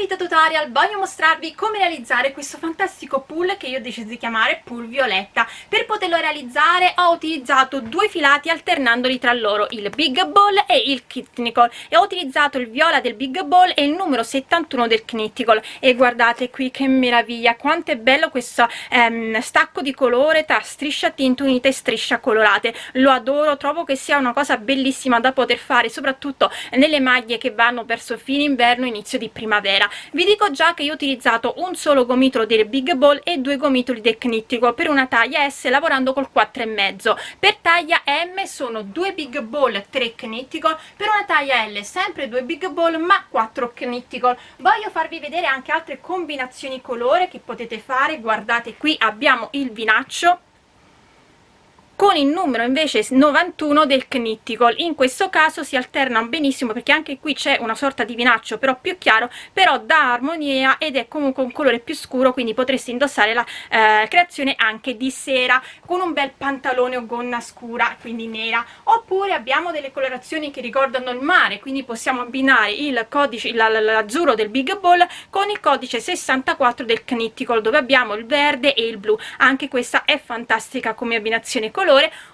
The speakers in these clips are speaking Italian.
video tutorial voglio mostrarvi come realizzare questo fantastico pull che io ho deciso di chiamare pull violetta. Per poterlo realizzare ho utilizzato due filati alternandoli tra loro, il big ball e il knitticol, e ho utilizzato il viola del big ball e il numero 71 del knitticol. E guardate qui che meraviglia, quanto è bello questo stacco di colore tra striscia tinta unita e striscia colorate. Lo adoro, trovo che sia una cosa bellissima da poter fare soprattutto nelle maglie che vanno verso fine inverno, inizio di primavera. Vi dico già che io ho utilizzato un solo gomitolo del big ball e due gomitoli del knitticol per una taglia S, lavorando col 4,5. Per taglia M sono 2 big ball, 3 knitticol. Per una taglia L sempre 2 big ball ma 4 knitticol. Voglio farvi vedere anche altre combinazioni colore che potete fare. Guardate, qui abbiamo il vinaccio con il numero invece 91 del knitticol. In questo caso si alternano benissimo perché anche qui c'è una sorta di vinaccio però più chiaro, però dà armonia ed è comunque un colore più scuro, quindi potreste indossare la creazione anche di sera con un bel pantalone o gonna scura, quindi nera. Oppure abbiamo delle colorazioni che ricordano il mare, quindi possiamo abbinare il codice l'azzurro del big ball con il codice 64 del knitticol, dove abbiamo il verde e il blu. Anche questa è fantastica come abbinazione colore.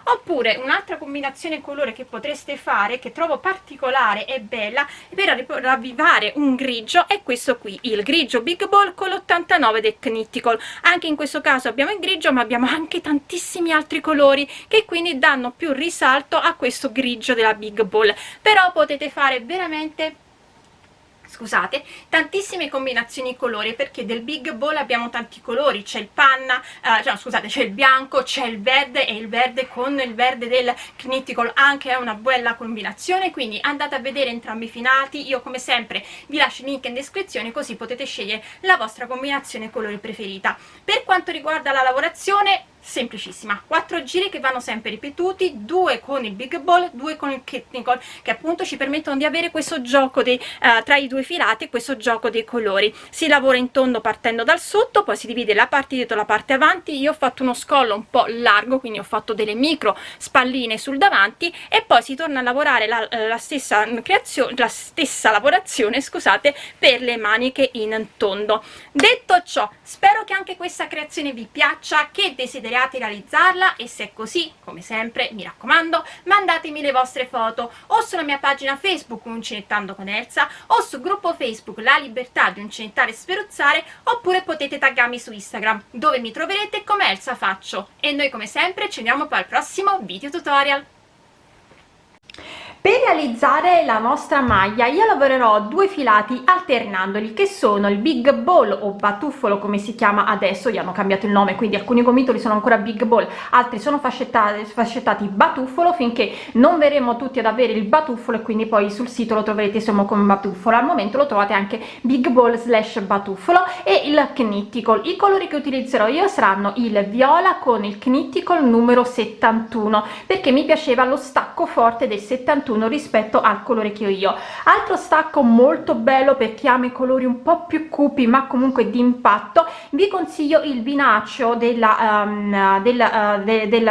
Oppure un'altra combinazione colore che potreste fare, che trovo particolare e bella per ravvivare un grigio, è questo qui, il grigio big ball con l'89 del knitticol. Anche in questo caso abbiamo il grigio ma abbiamo anche tantissimi altri colori che quindi danno più risalto a questo grigio della big ball. Però potete fare veramente tantissime combinazioni colori, perché del big ball abbiamo tanti colori, c'è il panna, c'è il bianco, c'è il verde, e il verde con il verde del knitticol anche è una bella combinazione, quindi andate a vedere entrambi i filati. Io come sempre vi lascio il link in descrizione così potete scegliere la vostra combinazione colore preferita. Per quanto riguarda la lavorazione, semplicissima, 4 giri che vanno sempre ripetuti, 2 con il big ball, 2 con il knitticol, che appunto ci permettono di avere questo gioco tra i due filati e questo gioco dei colori. Si lavora in tondo partendo dal sotto, poi si divide la parte dietro e la parte avanti. Io ho fatto uno scollo un po' largo, quindi ho fatto delle micro spalline sul davanti, e poi si torna a lavorare la stessa lavorazione, scusate, per le maniche in tondo. Detto ciò, spero che anche questa creazione vi piaccia, che desideriate realizzarla, e se è così, come sempre, mi raccomando, mandatemi le vostre foto o sulla mia pagina Facebook Uncinettando con Elsa, o sul gruppo Facebook La Libertà di Uncinettare e Sferuzzare, oppure potete taggarmi su Instagram, dove mi troverete come Elsa Faccio. E noi come sempre ci vediamo poi al prossimo video tutorial. Per realizzare la nostra maglia io lavorerò 2 filati alternandoli, che sono il big ball o batuffolo come si chiama adesso, gli hanno cambiato il nome, quindi alcuni gomitoli sono ancora big ball, altri sono fascettati batuffolo, finché non verremo tutti ad avere il batuffolo, e quindi poi sul sito lo troverete solo come batuffolo. Al momento lo trovate anche big ball / batuffolo. E il knitticol, i colori che utilizzerò io saranno il viola con il knitticol numero 71, perché mi piaceva lo stacco forte del 71 rispetto al colore che ho io. Altro stacco molto bello per chi ama i colori un po' più cupi ma comunque di impatto, vi consiglio il vinaccio del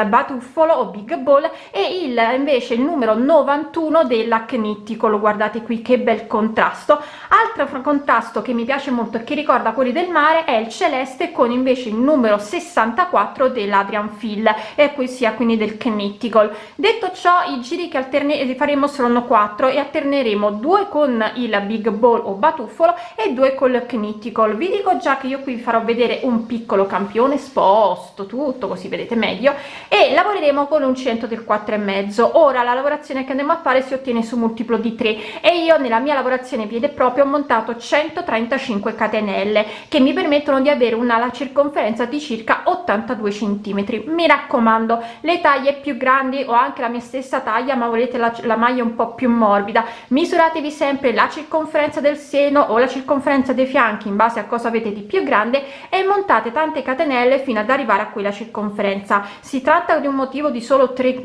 batuffolo o big ball, e invece il numero 91 della knitticol. Guardate qui che bel contrasto. Altro contrasto che mi piace molto e che ricorda quelli del mare è il celeste con invece il numero 64 dell'Adrian Fill, e qui sia quindi del knitticol. Detto ciò, i giri che faremo saranno 4 e alterneremo 2 con il big ball o batuffolo e 2 col knitticol. Vi dico già che io qui vi farò vedere un piccolo campione, sposto tutto così vedete meglio, e lavoreremo con l'uncinetto del 4,5. Ora la lavorazione che andiamo a fare si ottiene su multiplo di 3, e io nella mia lavorazione piede proprio ho montato 135 catenelle che mi permettono di avere la circonferenza di circa 82 centimetri. Mi raccomando, le taglie più grandi o anche la mia stessa taglia ma volete la maglia un po' più morbida, misuratevi sempre la circonferenza del seno o la circonferenza dei fianchi in base a cosa avete di più grande, e montate tante catenelle fino ad arrivare a quella circonferenza. Si tratta di un motivo di solo 3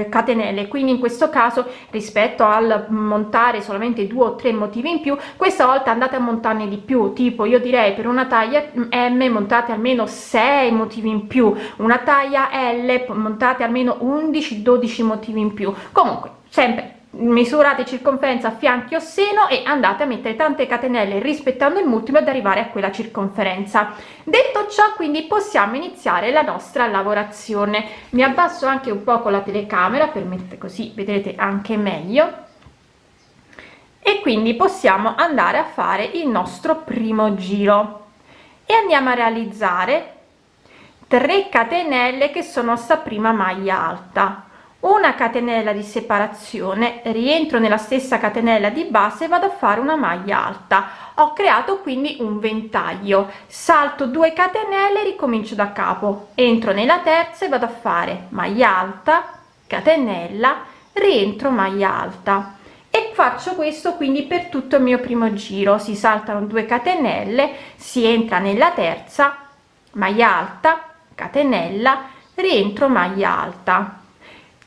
catenelle, quindi in questo caso rispetto al montare solamente 2 o 3 motivi in più, questa volta andate a montarne di più. Tipo io direi per una taglia M montate almeno 6 motivi in più, una taglia L montate almeno 11-12 motivi in più. Comunque sempre misurate circonferenza fianchi o seno e andate a mettere tante catenelle rispettando il multiplo ad arrivare a quella circonferenza. Detto ciò, quindi possiamo iniziare la nostra lavorazione. Mi abbasso anche un po' con la telecamera per mettere, così vedrete anche meglio, e quindi possiamo andare a fare il nostro primo giro e andiamo a realizzare 3 catenelle che sono sta prima maglia alta, una catenella di separazione, rientro nella stessa catenella di base e vado a fare una maglia alta. Ho creato quindi un ventaglio, salto 2 catenelle, ricomincio da capo, entro nella terza e vado a fare maglia alta, catenella, rientro, maglia alta, e faccio questo quindi per tutto il mio primo giro. Si saltano 2 catenelle, si entra nella terza, maglia alta, catenella, rientro, maglia alta,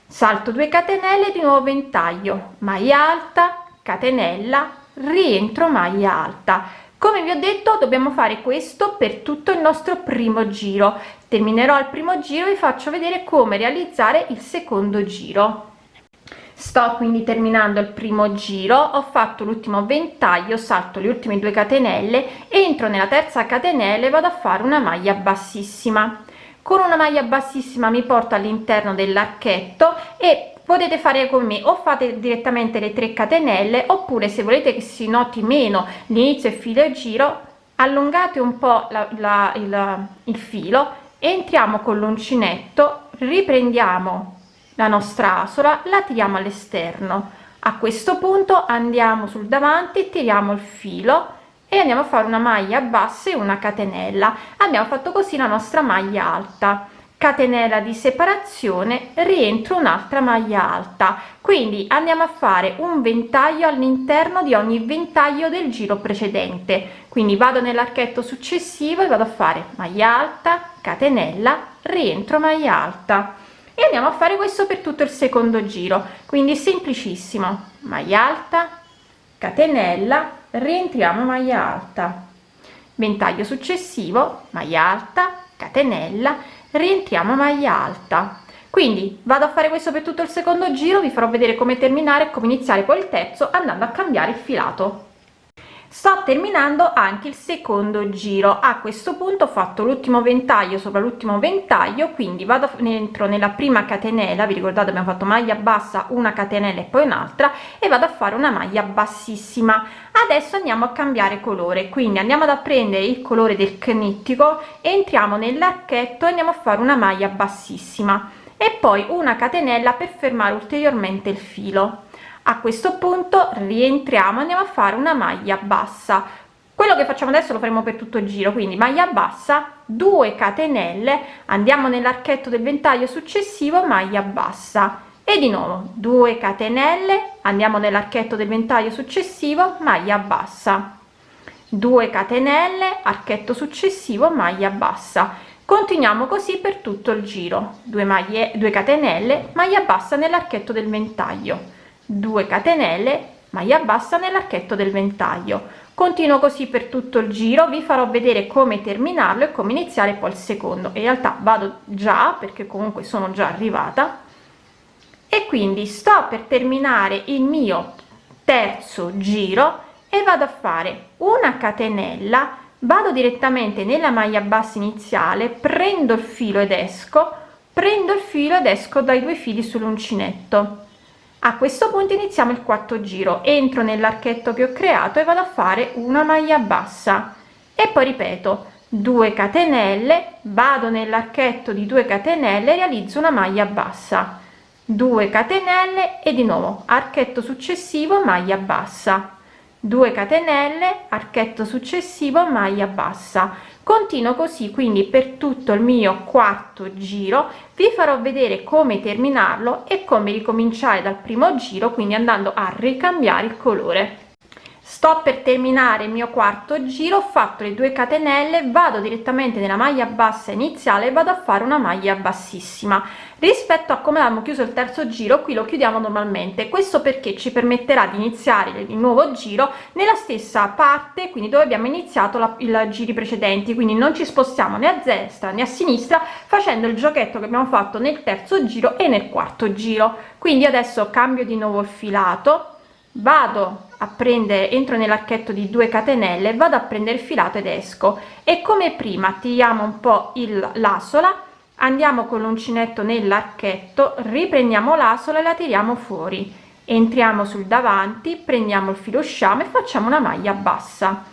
salto 2 catenelle, di nuovo ventaglio, maglia alta, catenella, rientro, maglia alta. Come vi ho detto, dobbiamo fare questo per tutto il nostro primo giro. Terminerò il primo giro e vi faccio vedere come realizzare il secondo giro. Sto quindi terminando il primo giro, ho fatto l'ultimo ventaglio, salto le ultime 2 catenelle, entro nella terza catenella e vado a fare una maglia bassissima. Con una maglia bassissima mi porto all'interno dell'archetto e potete fare come me, o fate direttamente le 3 catenelle, oppure se volete che si noti meno l'inizio e filo e giro, allungate un po' il filo, entriamo con l'uncinetto, riprendiamo la nostra asola, la tiriamo all'esterno. A questo punto andiamo sul davanti, tiriamo il filo e andiamo a fare una maglia bassa e una catenella. Abbiamo fatto così la nostra maglia alta, catenella di separazione, rientro, un'altra maglia alta. Quindi andiamo a fare un ventaglio all'interno di ogni ventaglio del giro precedente. Quindi vado nell'archetto successivo e vado a fare maglia alta, catenella, rientro, maglia alta, e andiamo a fare questo per tutto il secondo giro. Quindi semplicissimo, maglia alta, catenella, rientriamo, maglia alta, ventaglio successivo, maglia alta, catenella, rientriamo, maglia alta. Quindi vado a fare questo per tutto il secondo giro, vi farò vedere come terminare e come iniziare poi il terzo andando a cambiare il filato. Sto terminando anche il secondo giro. A questo punto ho fatto l'ultimo ventaglio sopra l'ultimo ventaglio, quindi vado dentro nella prima catenella, vi ricordate abbiamo fatto maglia bassa, una catenella e poi un'altra, e vado a fare una maglia bassissima. Adesso andiamo a cambiare colore, quindi andiamo ad prendere il colore del cnittico, entriamo nell'archetto e andiamo a fare una maglia bassissima e poi una catenella per fermare ulteriormente il filo. A questo punto rientriamo, andiamo a fare una maglia bassa. Quello che facciamo adesso lo faremo per tutto il giro, quindi maglia bassa, 2 catenelle, andiamo nell'archetto del ventaglio successivo, maglia bassa, e di nuovo 2 catenelle, andiamo nell'archetto del ventaglio successivo, maglia bassa, 2 catenelle, archetto successivo, maglia bassa. Continuiamo così per tutto il giro. 2 catenelle, maglia bassa nell'archetto del ventaglio, 2 catenelle, maglia bassa nell'archetto del ventaglio. Continuo così per tutto il giro, vi farò vedere come terminarlo e come iniziare poi il secondo. In realtà vado già, perché comunque sono già arrivata, e quindi sto per terminare il mio terzo giro e vado a fare una catenella, vado direttamente nella maglia bassa iniziale, prendo il filo ed esco, dai 2 fili sull'uncinetto. A questo punto iniziamo il quarto giro, entro nell'archetto che ho creato e vado a fare una maglia bassa e poi ripeto 2 catenelle, vado nell'archetto di 2 catenelle, realizzo una maglia bassa, 2 catenelle e di nuovo archetto successivo, maglia bassa, 2 catenelle, archetto successivo, maglia bassa. Continuo così quindi per tutto il mio quarto giro, vi farò vedere come terminarlo e come ricominciare dal primo giro, quindi andando a ricambiare il colore. Sto per terminare il mio quarto giro, ho fatto le 2 catenelle, vado direttamente nella maglia bassa iniziale e vado a fare una maglia bassissima. Rispetto a come avevamo chiuso il terzo giro, qui lo chiudiamo normalmente, questo perché ci permetterà di iniziare il nuovo giro nella stessa parte, quindi dove abbiamo iniziato i giri precedenti, quindi non ci spostiamo né a destra né a sinistra facendo il giochetto che abbiamo fatto nel terzo giro e nel quarto giro. Quindi adesso cambio di nuovo il filato, vado a prendere, entro nell'archetto di 2 catenelle, vado a prendere il filato ed esco, e come prima tiriamo un po' l'asola, andiamo con l'uncinetto nell'archetto, riprendiamo l'asola e la tiriamo fuori, entriamo sul davanti, prendiamo il filo sciame e facciamo una maglia bassa,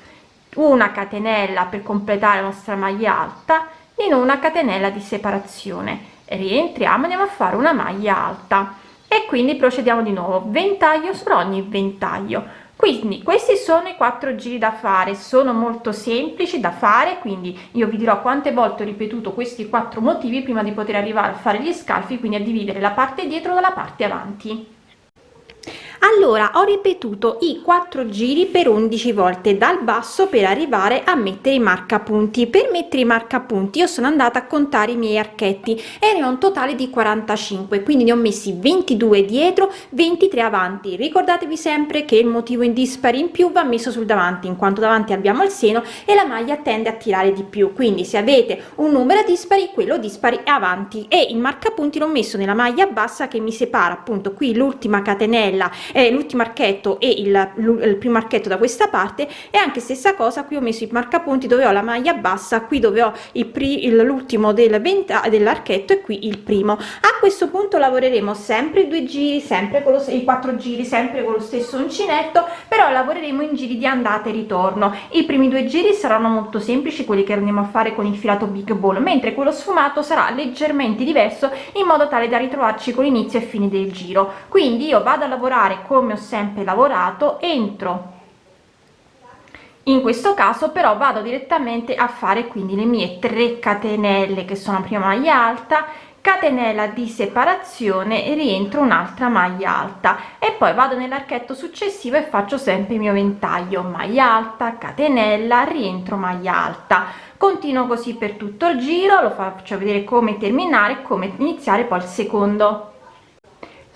una catenella per completare la nostra maglia alta, in una catenella di separazione, rientriamo, andiamo a fare una maglia alta e quindi procediamo di nuovo, ventaglio su ogni ventaglio. Quindi questi sono i 4 giri da fare, sono molto semplici da fare, quindi io vi dirò quante volte ho ripetuto questi 4 motivi prima di poter arrivare a fare gli scalfi, quindi a dividere la parte dietro dalla parte avanti. Allora ho ripetuto i 4 giri per 11 volte dal basso per arrivare a mettere i marcapunti. Per mettere i marcapunti io sono andata a contare i miei archetti e ne ho un totale di 45, quindi ne ho messi 22 dietro, 23 avanti. Ricordatevi sempre che il motivo in dispari in più va messo sul davanti, in quanto davanti abbiamo il seno e la maglia tende a tirare di più, quindi se avete un numero dispari, quello dispari è avanti. E il marcapunti l'ho messo nella maglia bassa che mi separa appunto qui l'ultima catenella, l'ultimo archetto e il primo archetto da questa parte, e anche stessa cosa qui ho messo i marcapunti dove ho la maglia bassa, qui dove ho l'ultimo dell'archetto e qui il primo. A questo punto lavoreremo sempre i 2 giri, sempre con i 4 giri, sempre con lo stesso uncinetto, però lavoreremo in giri di andata e ritorno. I primi 2 giri saranno molto semplici, quelli che andiamo a fare con il filato big ball, mentre quello sfumato sarà leggermente diverso in modo tale da ritrovarci con l'inizio e fine del giro. Quindi io vado a lavorare come ho sempre lavorato, entro in questo caso, però vado direttamente a fare quindi le mie 3 catenelle che sono prima maglia alta, catenella di separazione, rientro un'altra maglia alta e poi vado nell'archetto successivo e faccio sempre il mio ventaglio, maglia alta, catenella, rientro maglia alta. Continuo così per tutto il giro, lo faccio vedere come terminare, come iniziare poi il secondo.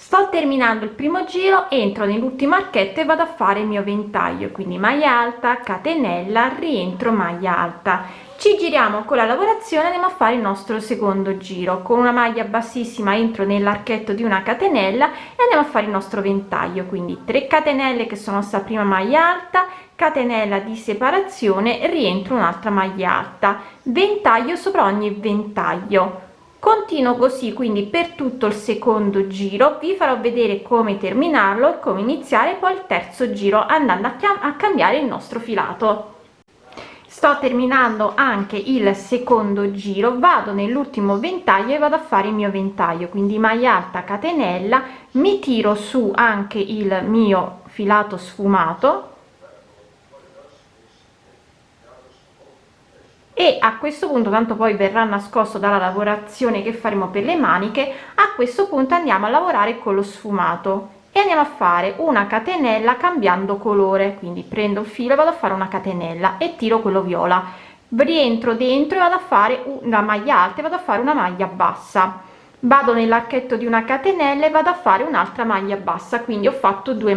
Sto terminando il primo giro, entro nell'ultimo archetto e vado a fare il mio ventaglio, quindi maglia alta, catenella, rientro maglia alta. Ci giriamo con la lavorazione, andiamo a fare il nostro secondo giro. Con una maglia bassissima entro nell'archetto di una catenella e andiamo a fare il nostro ventaglio, quindi 3 catenelle che sono sta prima maglia alta, catenella di separazione, rientro un'altra maglia alta, ventaglio sopra ogni ventaglio. Continuo così quindi per tutto il secondo giro, vi farò vedere come terminarlo e come iniziare poi il terzo giro andando a cambiare il nostro filato. Sto terminando anche il secondo giro, vado nell'ultimo ventaglio e vado a fare il mio ventaglio, quindi maglia alta, catenella, mi tiro su anche il mio filato sfumato e a questo punto, tanto poi verrà nascosto dalla lavorazione che faremo per le maniche, a questo punto andiamo a lavorare con lo sfumato e andiamo a fare una catenella cambiando colore, quindi prendo il filo e vado a fare una catenella e tiro quello viola, rientro dentro e vado a fare una maglia alta e vado a fare una maglia bassa, vado nell'archetto di una catenella e vado a fare un'altra maglia bassa, quindi ho fatto due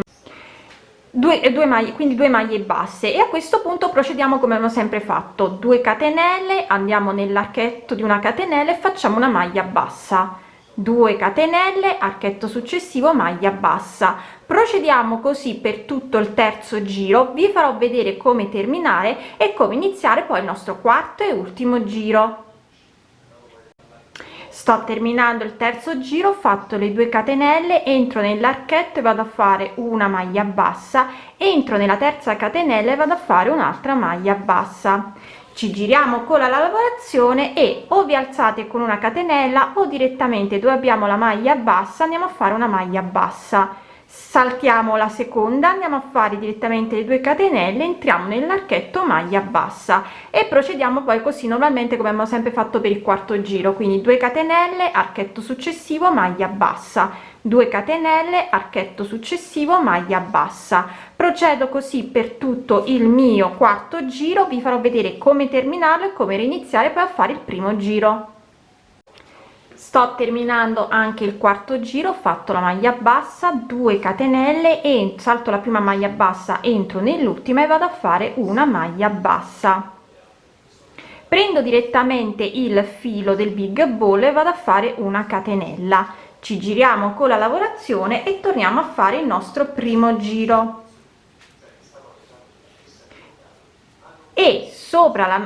maglie, quindi 2 maglie basse. E a questo punto procediamo come abbiamo sempre fatto: 2 catenelle, andiamo nell'archetto di una catenella e facciamo una maglia bassa, 2 catenelle, archetto successivo, maglia bassa. Procediamo così per tutto il terzo giro, vi farò vedere come terminare e come iniziare poi il nostro quarto e ultimo giro. Sto terminando il terzo giro, ho fatto le 2 catenelle, entro nell'archetto e vado a fare una maglia bassa, entro nella terza catenella e vado a fare un'altra maglia bassa. Ci giriamo con la lavorazione e o vi alzate con una catenella o direttamente dove abbiamo la maglia bassa andiamo a fare una maglia bassa, saltiamo la seconda, andiamo a fare direttamente le 2 catenelle, entriamo nell'archetto, maglia bassa e procediamo poi così normalmente come abbiamo sempre fatto per il quarto giro, quindi 2 catenelle, archetto successivo, maglia bassa, 2 catenelle, archetto successivo, maglia bassa. Procedo così per tutto il mio quarto giro, vi farò vedere come terminarlo e come reiniziare poi a fare il primo giro. Sto terminando anche il quarto giro, ho fatto la maglia bassa, 2 catenelle e salto la prima maglia bassa, entro nell'ultima e vado a fare una maglia bassa. Prendo direttamente il filo del big ball e vado a fare una catenella, ci giriamo con la lavorazione e torniamo a fare il nostro primo giro. E sopra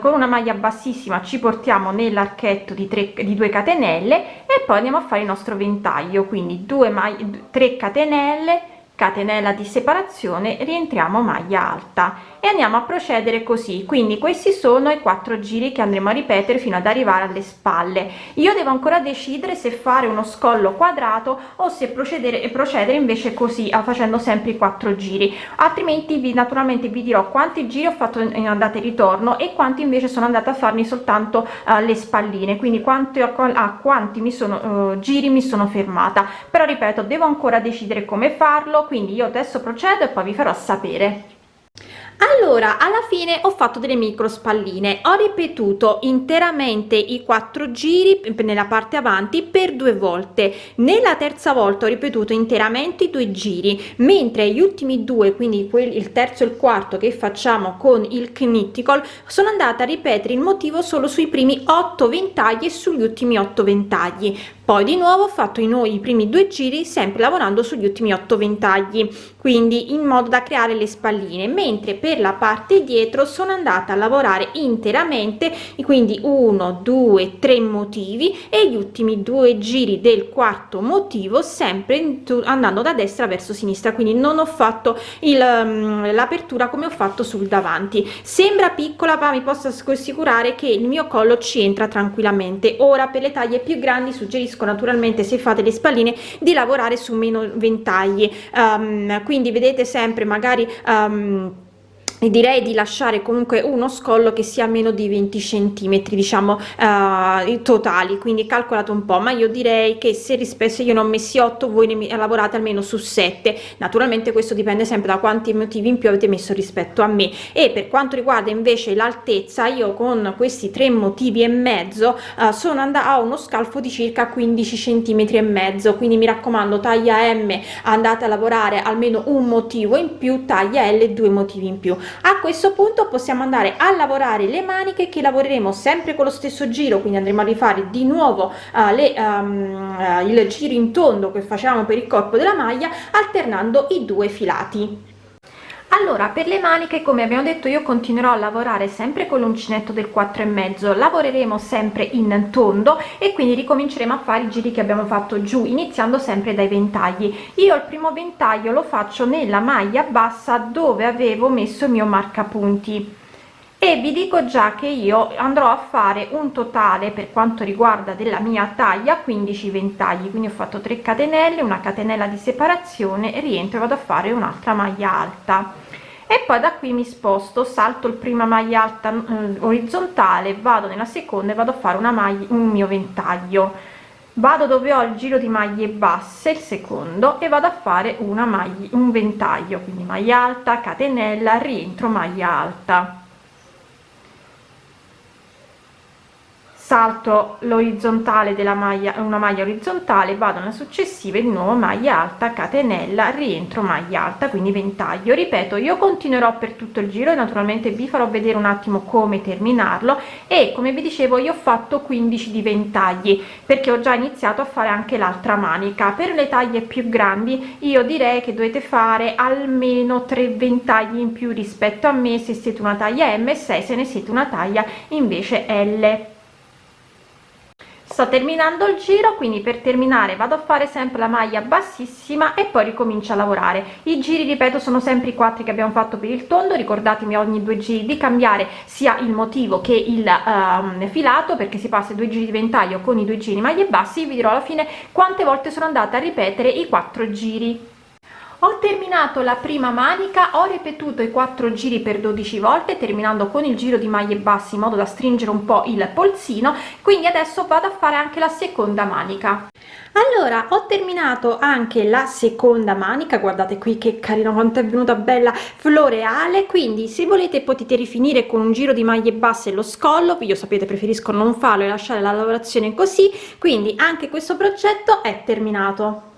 con una maglia bassissima ci portiamo nell'archetto di 2 catenelle e poi andiamo a fare il nostro ventaglio, quindi 3 catenelle, catenella di separazione, rientriamo maglia alta e andiamo a procedere così. Quindi questi sono i 4 giri che andremo a ripetere fino ad arrivare alle spalle. Io devo ancora decidere se fare uno scollo quadrato o se procedere invece così, facendo sempre i 4 giri, altrimenti naturalmente vi dirò quanti giri ho fatto in andata e ritorno e quanti invece sono andata a farmi soltanto le spalline, quindi quanti giri mi sono fermata. Però ripeto, devo ancora decidere come farlo, quindi io adesso procedo e poi vi farò sapere. Allora, alla fine ho fatto delle micro spalline, ho ripetuto interamente i 4 giri nella parte avanti per 2 volte. Nella terza volta ho ripetuto interamente i 2 giri, mentre gli ultimi 2, quindi il terzo e il quarto che facciamo con il knitticle, sono andata a ripetere il motivo solo sui primi 8 ventagli e sugli ultimi 8 ventagli. Poi di nuovo ho fatto i primi 2 giri sempre lavorando sugli ultimi 8 ventagli, quindi in modo da creare le spalline, mentre per la parte dietro sono andata a lavorare interamente, quindi 1 2 3 motivi e gli ultimi 2 giri del quarto motivo sempre andando da destra verso sinistra, quindi non ho fatto l'apertura come ho fatto sul davanti. Sembra piccola, ma vi posso assicurare che il mio collo ci entra tranquillamente. Ora per le taglie più grandi suggerisco naturalmente, se fate le spalline, di lavorare su meno ventagli, quindi vedete sempre magari direi di lasciare comunque uno scollo che sia meno di 20 centimetri, diciamo, totali, quindi calcolate un po', ma io direi che se io ne ho messi 8, voi ne lavorate almeno su 7. Naturalmente questo dipende sempre da quanti motivi in più avete messo rispetto a me. E per quanto riguarda invece l'altezza, io con questi 3 motivi e mezzo sono andata a uno scalfo di circa 15 centimetri e mezzo, quindi mi raccomando, taglia M andate a lavorare almeno un motivo in più, taglia L 2 motivi in più. A questo punto possiamo andare a lavorare le maniche, che lavoreremo sempre con lo stesso giro, quindi andremo a rifare di nuovo il giro in tondo che facciamo per il corpo della maglia, alternando i 2 filati. Allora, per le maniche, come abbiamo detto, io continuerò a lavorare sempre con l'uncinetto del 4,5, lavoreremo sempre in tondo e quindi ricominceremo a fare i giri che abbiamo fatto giù, iniziando sempre dai ventagli. Io il primo ventaglio lo faccio nella maglia bassa dove avevo messo il mio marcapunti e vi dico già che io andrò a fare un totale, per quanto riguarda della mia taglia, 15 ventagli, quindi ho fatto 3 catenelle, una catenella di separazione, rientro e vado a fare un'altra maglia alta e poi da qui mi sposto, salto il prima maglia alta orizzontale, vado nella seconda e vado a fare un mio ventaglio, vado dove ho il giro di maglie basse, il secondo, e vado a fare un ventaglio, quindi maglia alta, catenella, rientro, maglia alta, salto l'orizzontale della maglia, una maglia orizzontale, vado nella successiva, di nuovo maglia alta, catenella, rientro, maglia alta, quindi ventaglio. Ripeto, io continuerò per tutto il giro e naturalmente vi farò vedere un attimo come terminarlo. E come vi dicevo, io ho fatto 15 di ventagli perché ho già iniziato a fare anche l'altra manica. Per le taglie più grandi io direi che dovete fare almeno 3 ventagli in più rispetto a me se siete una taglia M, 6 se ne siete una taglia invece L. Sto terminando il giro, quindi per terminare vado a fare sempre la maglia bassissima e poi ricomincio a lavorare. I giri, ripeto, sono sempre i 4 che abbiamo fatto per il tondo. Ricordatevi ogni 2 giri di cambiare sia il motivo che il filato, perché si passa i 2 giri di ventaglio con i 2 giri maglie bassi. Vi dirò alla fine quante volte sono andata a ripetere i 4 giri. Ho terminato la prima manica, ho ripetuto i 4 giri per 12 volte, terminando con il giro di maglie basse in modo da stringere un po' il polsino, quindi adesso vado a fare anche la seconda manica. Allora, ho terminato anche la seconda manica, guardate qui che carino quanto è venuta bella floreale, quindi se volete potete rifinire con un giro di maglie basse lo scollo, io sapete preferisco non farlo e lasciare la lavorazione così, quindi anche questo progetto è terminato.